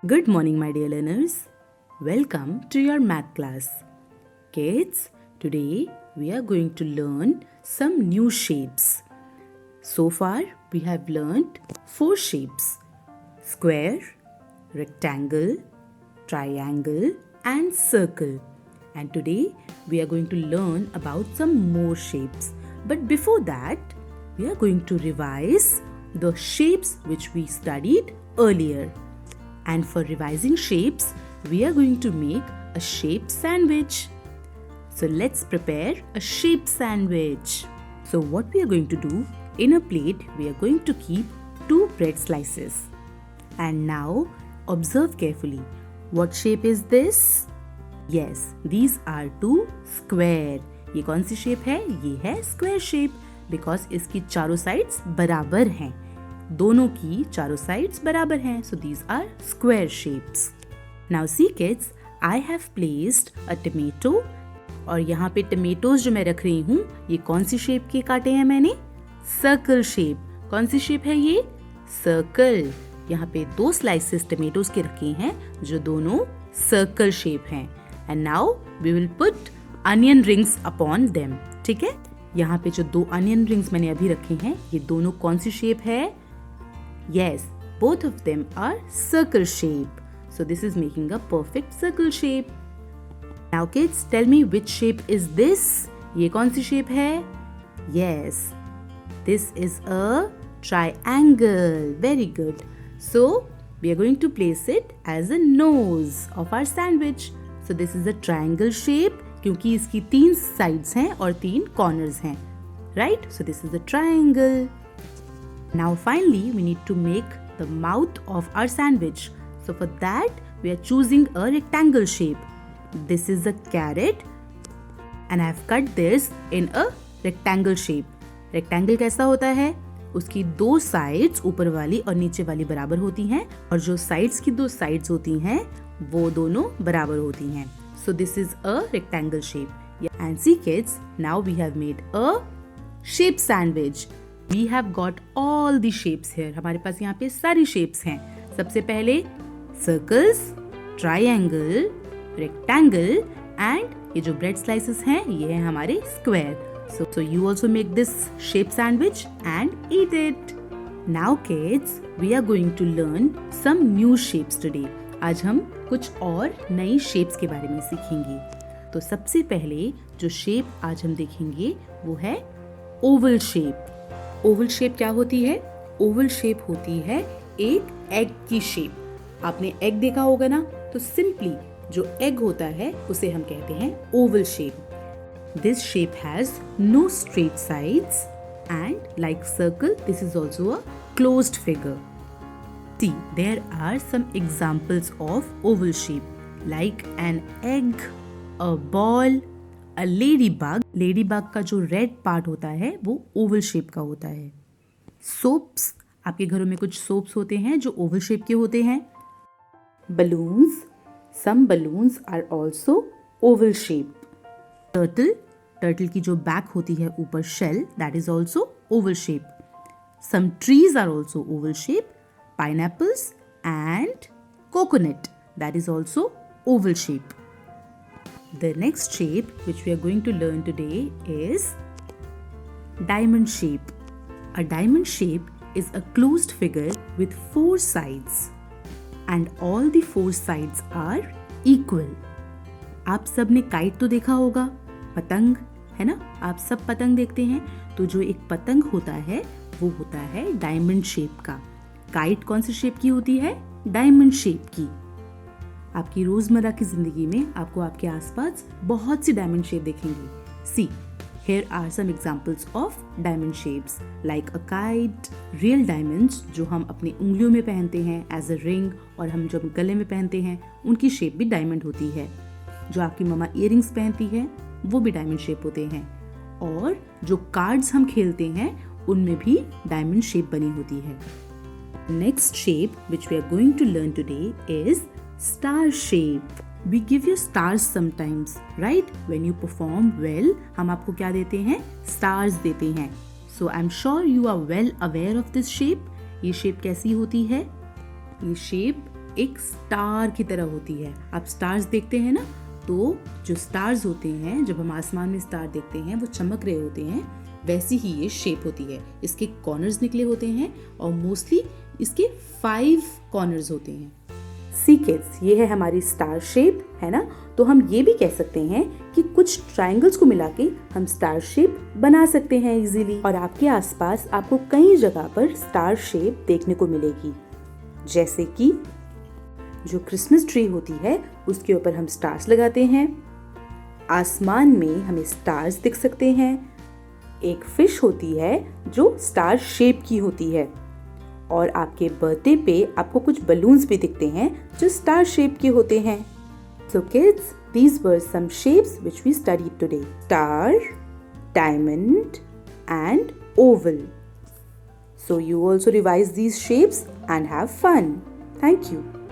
Good morning, my dear learners. Welcome to your math class. Kids, today we are going to learn some new shapes. So far, we have learned 4 shapes: square, rectangle, triangle, and circle. And today we are going to learn about some more shapes. But before that, we are going to revise the shapes which we studied earlier. And for revising shapes, we are going to make a shape sandwich. So let's prepare a shape sandwich. So what we are going to do, in a plate, we are going to keep 2 bread slices. And now observe carefully. What shape is this? Yes, these are 2 square. ये कौन सी shape है? ये है square shape because इसकी चारों sides बराबर हैं. दोनों की चारों sides बराबर हैं. So these are square shapes. Now see kids, I have placed a tomato. और यहाँ पे tomatoes जो मैं रख रही हूँ, ये कौन सी शेप के काटे हैं मैंने? Circle shape. कौन सी शेप है ये? सर्कल. यहाँ पे 2 slices tomatoes के रखे हैं जो दोनों सर्कल शेप हैं. And now we will put onion rings upon them. ठीक है? यहाँ पे जो 2 onion rings मैंने अभी रखे हैं, ये दोनों कौन सी शेप है? Yes, both of them are circle shape. So this is making a perfect circle shape. Now kids, tell me which shape is this? ये कौन सी shape है? Yes, this is a triangle. Very good. So we are going to place it as a nose of our sandwich. So this is a triangle shape क्योंकि इसकी 3 sides हैं और 3 corners हैं. Right? So this is a triangle. Now finally we need to make the mouth of our sandwich. So for that we are choosing a rectangle shape. This is a carrot and I have cut this in a rectangle shape. Rectangle कैसा होता है? उसकी 2 sides ऊपर वाली और नीचे वाली बराबर होती हैं और जो sides की 2 sides होती हैं वो दोनों बराबर होती हैं. So this is a rectangle shape. Yeah. And see kids, now we have made a shape sandwich. We have got all the shapes here. हमारे पास यहाँ पे सारी shapes हैं. सबसे पहले circles, triangle, rectangle and ये जो bread slices हैं ये हैं हमारे square. So you also make this shape sandwich and eat it. Now kids, we are going to learn some new shapes today. आज हम कुछ और नई शेप्स के बारे में सीखेंगे. तो सबसे पहले जो शेप आज हम देखेंगे वो है ओवल शेप. ओवल शेप क्या होती है? ओवल शेप होती है एक एग की शेप. आपने एग देखा होगा ना, तो सिंपली जो एग होता है उसे हम कहते हैं Oval shape. This shape has no straight sides and like circle, this is also a closed figure. See, there are some examples of oval shape like an egg, a ball, a ladybug. Ladybug का जो red part होता है वो oval shape का होता है. Soaps, आपके घरों में कुछ soaps होते हैं जो oval shape के होते हैं. Balloons, some balloons are also oval shape. Turtle की जो back होती है ऊपर shell, that is also oval shape. Some trees are also oval shape. Pineapples and coconut, that is also oval shape. The next shape which we are going to learn today is diamond shape. A diamond shape is a closed figure with 4 sides and all the 4 sides are equal. आप सब ने kite तो देखा होगा, पतंग है ना? आप सब पतंग देखते हैं. तो जो एक पतंग होता है वो होता है डायमंड शेप का. काइट कौन सी शेप की होती है? डायमंड शेप की. आपकी रोजमर्रा की जिंदगी में आपको आपके आसपास बहुत सी डायमंड शेप देखेंगी. सी, here are some examples of diamond shapes like a kite, real diamonds जो हम अपनी उंगलियों में पहनते हैं as a ring और हम जो गले में पहनते हैं उनकी शेप भी डायमंड होती है. जो आपकी मम्मा इयररिंग्स पहनती है वो भी डायमंड शेप होते हैं. और जो कार्ड्स हम खेलते हैं उनमें भी डायमंड शेप बनी होती है. Next shape which we are going to learn today is star shape. We give you stars sometimes, right? When you perform well, हम आपको क्या देते हैं? Stars देते हैं. So I'm sure you are well aware of this shape. ये shape कैसी होती है? ये shape एक स्टार की तरह होती है। आप स्टार्स देखते हैं ना, तो जो स्टार्स होते हैं, जब हम आसमान में स्टार देखते हैं वो चमक रहे होते हैं, वैसी ही ये शेप होती है। इसके कॉर्नर्स निकले होते हैं और मोस्टली इसके 5 कॉर्नर्स होते हैं। सी किड्स, ये है हमारी स्टार शेप, है ना। तो हम ये भी कह सकते हैं कि कुछ ट्रायंगल्स को मिला के हम स्टार शेप बना सकते हैं इजीली। और आपके आसपास आपको कई जगह पर स्टार शेप देखने को मिलेगी, जैसे कि जो क्रिसमस ट्री होती है उसके ऊपर हम स्टार्स लगाते हैं। आसमान में हमें स्टार्स दिख सकते हैं। एक फिश होती है जो स्टार शेप की होती है। और आपके बर्थडे पे आपको कुछ बलून्स भी दिखते हैं जो स्टार शेप के होते हैं। So kids, these were some shapes which we studied today. Star, diamond and oval. So you also revise these shapes and have fun. Thank you.